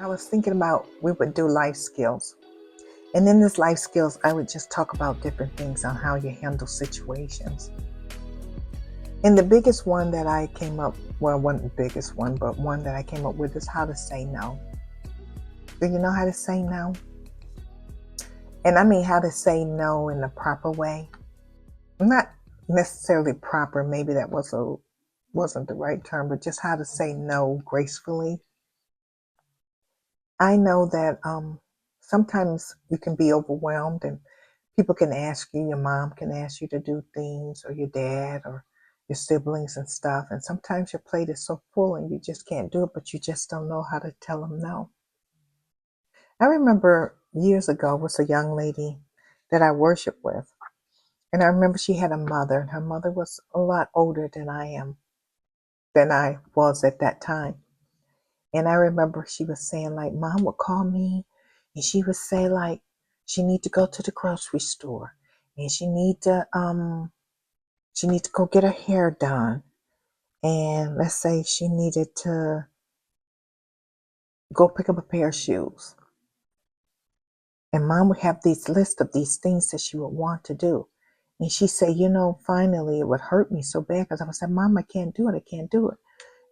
I was thinking about we would do life skills. And in this life skills, I would just talk about different things on how you handle situations. And the biggest one that I came up, well, one the biggest one, but one that I came up with is how to say no. Do you know how to say no? And I mean how to say no in the proper way. Not necessarily proper, maybe that wasn't the right term, but just how to say no gracefully. I know that sometimes you can be overwhelmed and people can ask you, your mom can ask you to do things, or your dad, or your siblings and stuff. And sometimes your plate is so full and you just can't do it, but you just don't know how to tell them no. I remember years ago was a young lady that I worshiped with. And I remember she had a mother, and her mother was a lot older than I was at that time. And I remember she was saying, like, mom would call me and she would say, like, she need to go to the grocery store, and she need to go get her hair done. And let's say she needed to go pick up a pair of shoes. And mom would have these lists of these things that she would want to do. And she said, finally it would hurt me so bad because I would say, mom, I can't do it. I can't do it.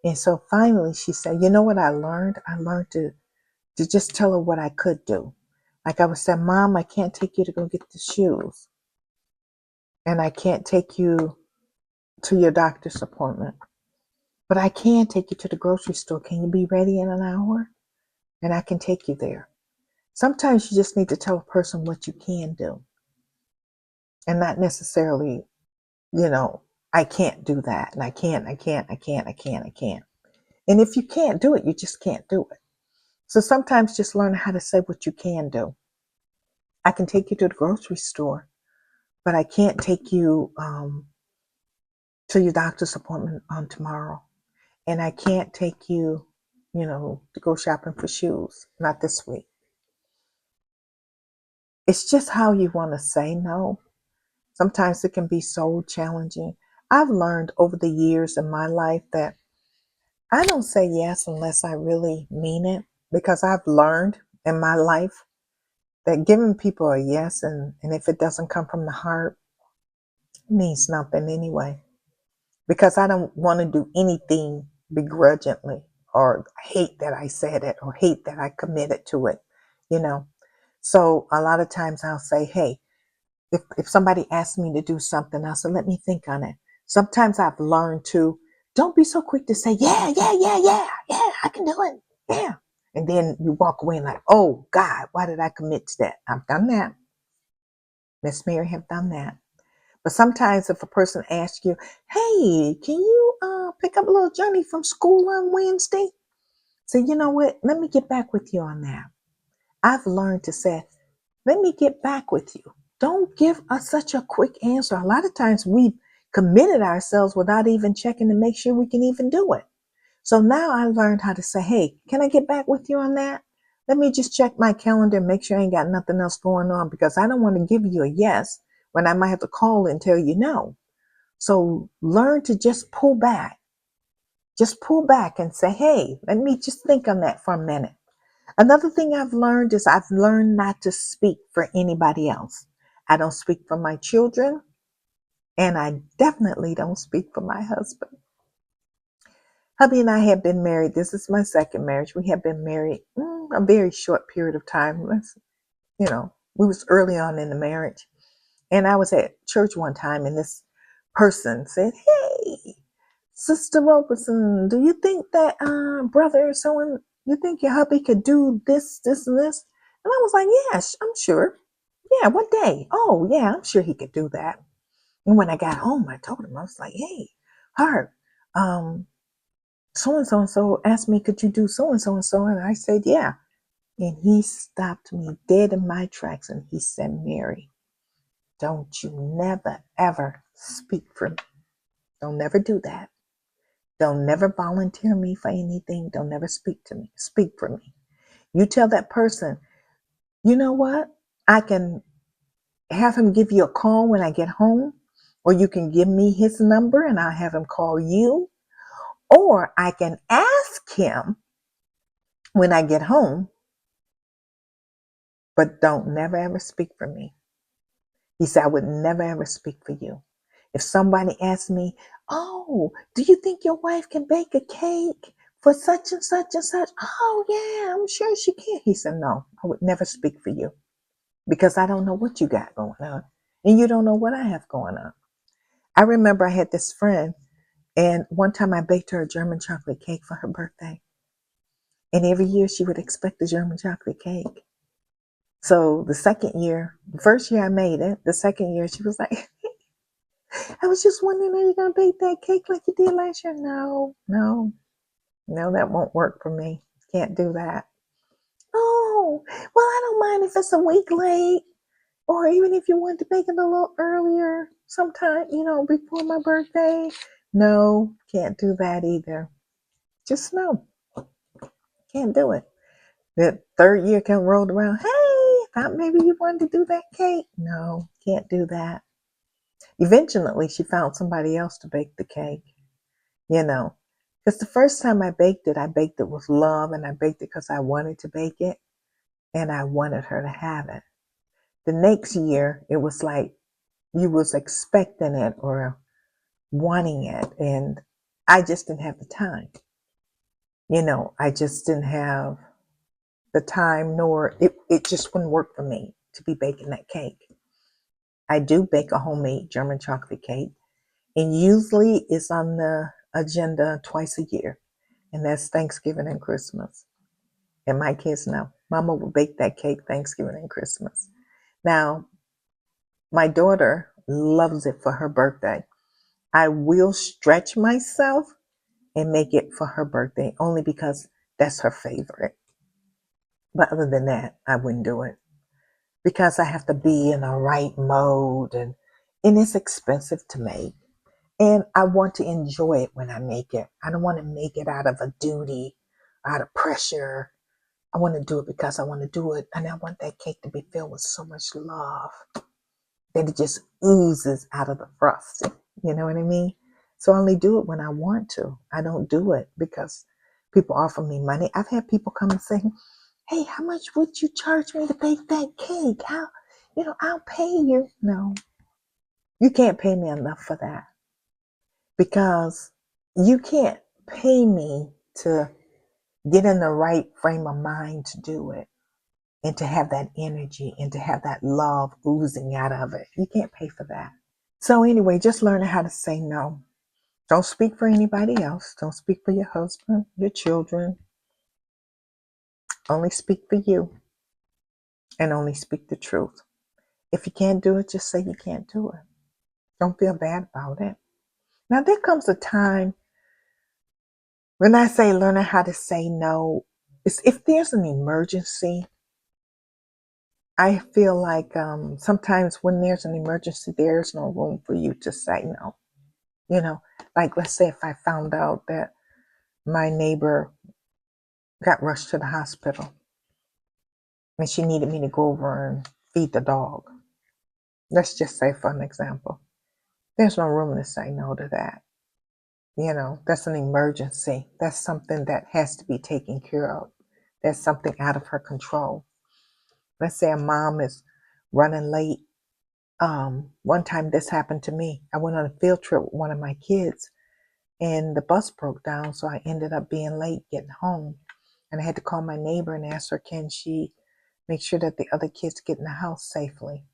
And so finally she said, you know what I learned? I learned to just tell her what I could do. Like I would say, mom, I can't take you to go get the shoes. And I can't take you to your doctor's appointment. But I can take you to the grocery store. Can you be ready in an hour? And I can take you there. Sometimes you just need to tell a person what you can do. And not necessarily, I can't do that. And I can't. And if you can't do it, you just can't do it. So sometimes just learn how to say what you can do. I can take you to the grocery store, but I can't take you to your doctor's appointment on tomorrow. And I can't take you, to go shopping for shoes, not this week. It's just how you want to say no. Sometimes it can be so challenging. I've learned over the years in my life that I don't say yes unless I really mean it, because I've learned in my life that giving people a yes, and if it doesn't come from the heart, it means nothing anyway. Because I don't want to do anything begrudgingly, or hate that I said it, or hate that I committed to it, you know. So a lot of times I'll say, hey, if somebody asks me to do something, I'll say, let me think on it. Sometimes I've learned to don't be so quick to say, yeah, I can do it. Yeah. And then you walk away and like, oh God, why did I commit to that? I've done that. Miss Mary have done that. But sometimes if a person asks you, hey, can you pick up a little Johnny from school on Wednesday? Say, you know what? Let me get back with you on that. I've learned to say, let me get back with you. Don't give us such a quick answer. A lot of times we've committed ourselves without even checking to make sure we can even do it. So now I learned how to say, hey, can I get back with you on that? Let me just check my calendar and make sure I ain't got nothing else going on, because I don't want to give you a yes when I might have to call and tell you no. So learn to just pull back. Just pull back and say, hey, let me just think on that for a minute. Another thing I've learned is I've learned not to speak for anybody else. I don't speak for my children, and I definitely don't speak for my husband. Hubby and I have been married. This is my second marriage. We have been married a very short period of time. We was early on in the marriage. And I was at church one time, and this person said, hey, Sister Robertson, do you think that brother so, you think your hubby could do this, this, and this? And I was like, yes, I'm sure. Yeah, what day? Oh, yeah, I'm sure he could do that. And when I got home, I told him, I was like, hey, Hart, so and so asked me, could you do so and so and so? And I said, yeah. And he stopped me dead in my tracks and he said, Mary, don't you never, ever speak for me. Don't never do that. Don't never volunteer me for anything. Don't never speak to me. Speak for me. You tell that person, you know what? I can have him give you a call when I get home, or you can give me his number and I'll have him call you, or I can ask him when I get home, but don't never ever speak for me. He said, I would never ever speak for you. If somebody asked me, oh, do you think your wife can bake a cake for such and such and such? Oh, yeah, I'm sure she can. He said, no, I would never speak for you because I don't know what you got going on. And you don't know what I have going on. I remember I had this friend, and one time I baked her a German chocolate cake for her birthday. And every year she would expect a German chocolate cake. So the first year I made it, the second year she was like, I was just wondering, are you going to bake that cake like you did last year? No, no, no, that won't work for me. Can't do that. Oh, well, I don't mind if it's a week late, or even if you want to bake it a little earlier, sometime, before my birthday. No, can't do that either. Just no, can't do it. The third year come rolled around. Hey, thought maybe you wanted to do that cake. No, can't do that. Eventually, she found somebody else to bake the cake, you know. Because the first time I baked it with love, and I baked it because I wanted to bake it and I wanted her to have it. The next year, it was like you was expecting it or wanting it, and I just didn't have the time. I just didn't have the time, nor it just wouldn't work for me to be baking that cake. I do bake a homemade German chocolate cake, and usually it's on the agenda twice a year, and that's Thanksgiving and Christmas. And my kids know Mama will bake that cake Thanksgiving and Christmas. Now, my daughter loves it for her birthday. I will stretch myself and make it for her birthday only because that's her favorite. But other than that, I wouldn't do it because I have to be in the right mode, and it's expensive to make. And I want to enjoy it when I make it. I don't want to make it out of a duty, out of pressure. I want to do it because I want to do it. And I want that cake to be filled with so much love that it just oozes out of the frosting. You know what I mean? So I only do it when I want to. I don't do it because people offer me money. I've had people come and say, hey, how much would you charge me to bake that cake? I'll pay you. No, you can't pay me enough for that because you can't pay me to get in the right frame of mind to do it and to have that energy and to have that love oozing out of it. You can't pay for that. So, anyway, just learning how to say no. Don't speak for anybody else. Don't speak for your husband, your children. Only speak for you and only speak the truth. If you can't do it, just say you can't do it. Don't feel bad about it. Now, there comes a time when I say learning how to say no, is if there's an emergency. I feel like sometimes when there's an emergency, there's no room for you to say no. Like let's say if I found out that my neighbor got rushed to the hospital and she needed me to go over and feed the dog. Let's just say for an example. There's no room to say no to that. That's an emergency. That's something that has to be taken care of. That's something out of her control. Let's say a mom is running late. One time this happened to me. I went on a field trip with one of my kids and the bus broke down. So I ended up being late getting home. And I had to call my neighbor and ask her, can she make sure that the other kids get in the house safely?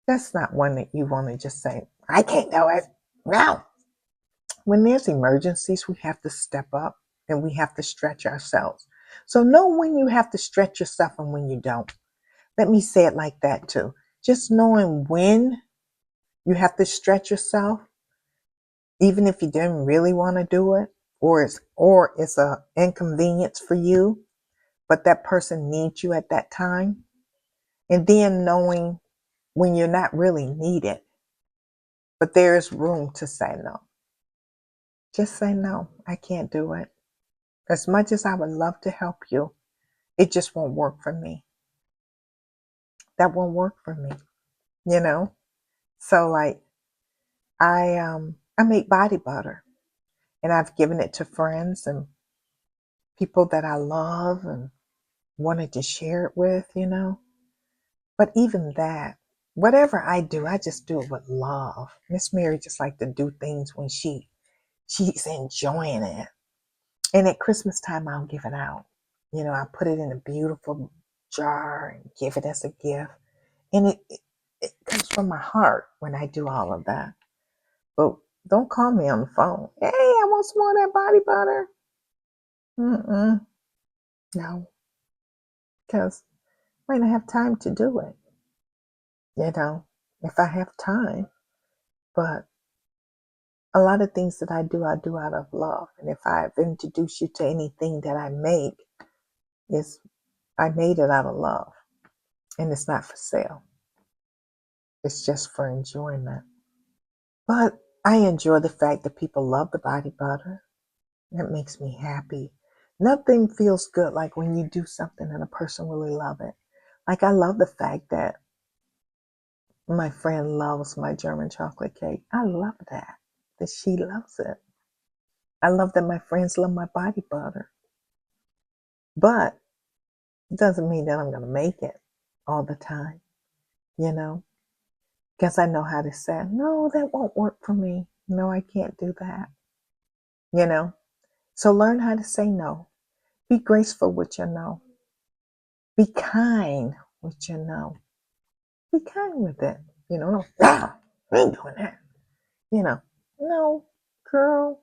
That's not one that you want to just say, I can't do it. No. When there's emergencies, we have to step up and we have to stretch ourselves. So know when you have to stretch yourself and when you don't. Let me say it like that too. Just knowing when you have to stretch yourself, even if you didn't really want to do it, or it's a inconvenience for you, but that person needs you at that time. And then knowing when you're not really needed, but there is room to say no. Just say no, I can't do it. As much as I would love to help you, it just won't work for me. That won't work for me, you know? So like I make body butter and I've given it to friends and people that I love and wanted to share it with. But even that, whatever I do, I just do it with love. Miss Mary just like to do things when she's enjoying it. And at Christmas time, I'll give it out. I put it in a beautiful jar and give it as a gift. And it comes from my heart when I do all of that. But don't call me on the phone. Hey, I want some more of that body butter. Mm-mm. No, because I might not have time to do it. If I have time. But a lot of things that I do out of love. And if I've introduced you to anything that I make, is I made it out of love. And it's not for sale. It's just for enjoyment. But I enjoy the fact that people love the body butter. That makes me happy. Nothing feels good like when you do something and a person really love it. Like I love the fact that my friend loves my German chocolate cake. I love that she loves it. I love that my friends love my body butter. But it doesn't mean that I'm going to make it all the time, you know, because I know how to say, no, that won't work for me. No, I can't do that, you know. So learn how to say no. Be graceful with your no. Be kind with your no. Be kind with it. No, I ain't doing that. You know, no, girl,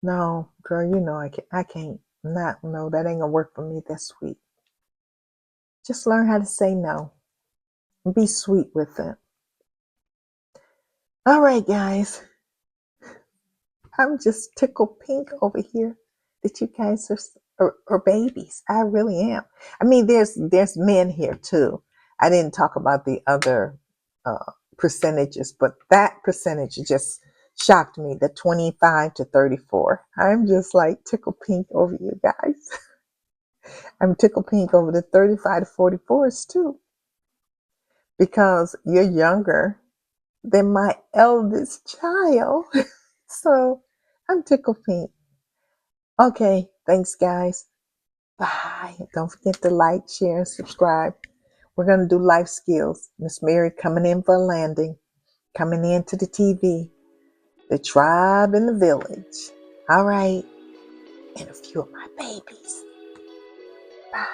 no, girl, I can't, not, no, that ain't gonna work for me this week. Just learn how to say no and be sweet with it. All right, guys, I'm just tickled pink over here that you guys are babies. I really am. I mean, there's men here too. I didn't talk about the other percentages, but that percentage just shocked me. The 25 to 34. I'm just like tickled pink over you guys. I'm tickled pink over the 35 to 44s too, because you're younger than my eldest child. So I'm tickled pink. Okay, thanks guys. Bye. Don't forget to like, share, and subscribe. We're going to do life skills. Miss Mary coming in for a landing, coming into the TV, the tribe in the village. All right. And a few of my babies. Bye.